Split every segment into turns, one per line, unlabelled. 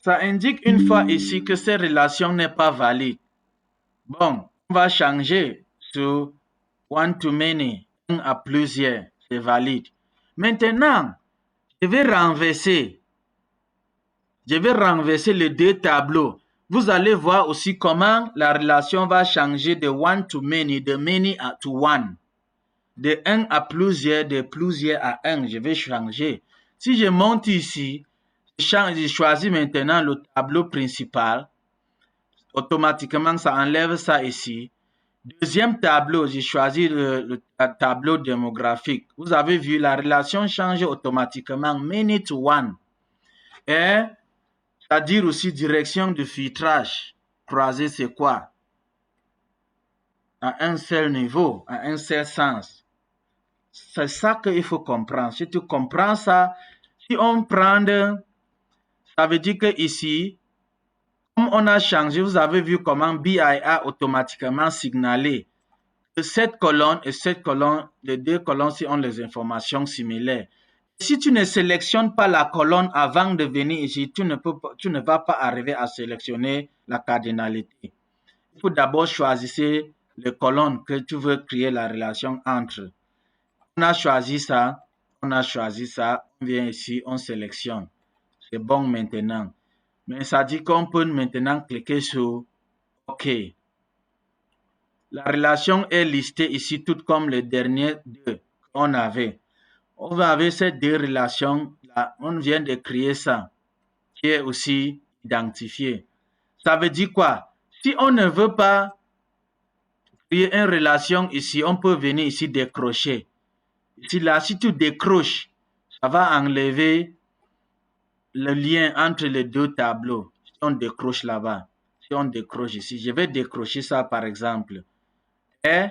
Ça indique une fois ici que cette relation n'est pas valide. Bon, on va changer sur one to many, un à plusieurs, c'est valide. Maintenant, je vais renverser les deux tableaux. Vous allez voir aussi comment la relation va changer de one to many, de many to one. De un à plusieurs, de plusieurs à un. Je vais changer. Si je monte ici, je choisis maintenant le tableau principal. Automatiquement, ça enlève ça ici. Deuxième tableau, j'ai choisi le tableau démographique. Vous avez vu, la relation change automatiquement, many to one. Et, c'est-à-dire aussi direction de filtrage. Croisé, c'est quoi? À un seul niveau, à un seul sens. C'est ça qu'il faut comprendre. Si tu comprends ça, si on prend, ça veut dire que ici, comme on a changé, vous avez vu comment BI a automatiquement signalé que cette colonne et cette colonne, les deux colonnes, si ont les informations similaires. Si tu ne sélectionnes pas la colonne avant de venir ici, tu ne vas pas arriver à sélectionner la cardinalité. Il faut d'abord choisir les colonnes que tu veux créer la relation entre. On a choisi ça, on vient ici, on sélectionne. C'est bon maintenant. Mais ça dit qu'on peut maintenant cliquer sur OK. La relation est listée ici, tout comme les derniers deux qu'on avait. On va avec ces deux relations là, on vient de créer ça, qui est aussi identifié. Ça veut dire quoi? Si on ne veut pas créer une relation ici, on peut venir ici décrocher. Ici, là, si tu décroches, ça va enlever le lien entre les deux tableaux. Si on décroche là-bas, si on décroche ici, je vais décrocher ça par exemple. Et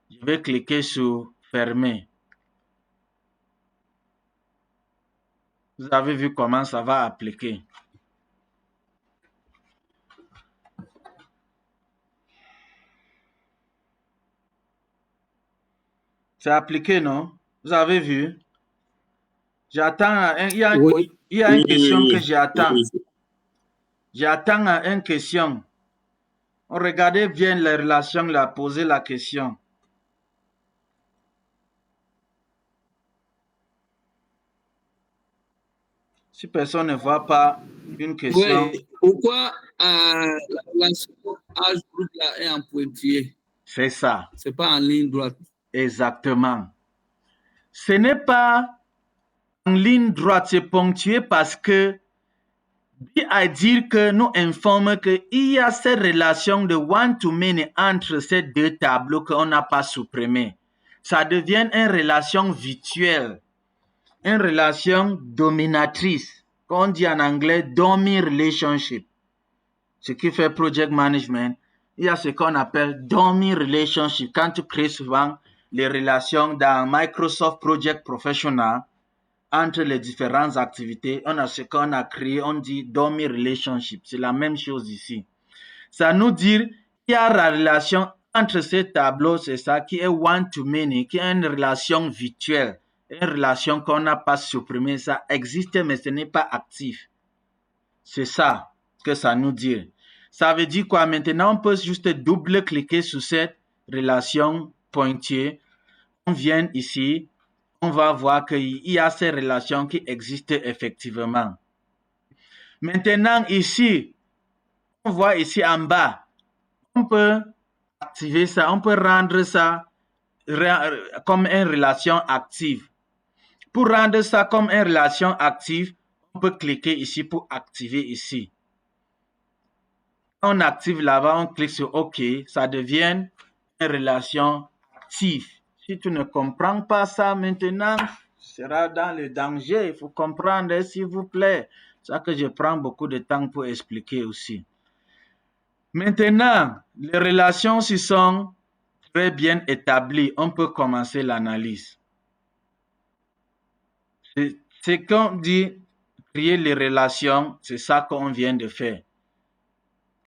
je vais cliquer sur fermer. Vous avez vu comment ça va appliquer. C'est appliqué, non? Vous avez vu? J'attends. Il y a une question que j'attends. J'attends une question. Regardez bien les relations, là, posez la question. Si personne ne voit pas une question.
Oui, pourquoi la relation âge groupe là est en pointillé?
C'est ça.
C'est pas en ligne droite.
Exactement. Ce n'est pas en ligne droite, c'est ponctué parce que à dire que nous informe qu'il y a cette relation de one to many entre ces deux tableaux qu'on n'a pas supprimés. Ça devient une relation virtuelle, une relation dominatrice, qu'on dit en anglais dummy relationship. Ce qui fait project management, il y a ce qu'on appelle dummy relationship. Quand tu crées souvent les relations dans Microsoft Project Professional, entre les différentes activités, on a ce qu'on a créé, on dit dummy relationship. C'est la même chose ici. Ça nous dit qu'il y a la relation entre ces tableaux, c'est ça, qui est one to many, qui est une relation virtuelle, une relation qu'on n'a pas supprimée. Ça existe, mais ce n'est pas actif. C'est ça que ça nous dit. Ça veut dire quoi? Maintenant, on peut juste double-cliquer sur cette relation pointée. On vient ici. On va voir qu'il y a ces relations qui existent effectivement. Maintenant, ici, on voit ici en bas, on peut activer ça, on peut rendre ça comme une relation active. Pour rendre ça comme une relation active, on peut cliquer ici pour activer ici. On active là-bas, on clique sur OK, ça devient une relation active. Si tu ne comprends pas ça maintenant, sera dans le danger. Il faut comprendre, s'il vous plaît. C'est ça que je prends beaucoup de temps pour expliquer aussi. Maintenant, les relations s'y sont très bien établies. On peut commencer l'analyse. C'est qu'on dit créer les relations, c'est ça qu'on vient de faire.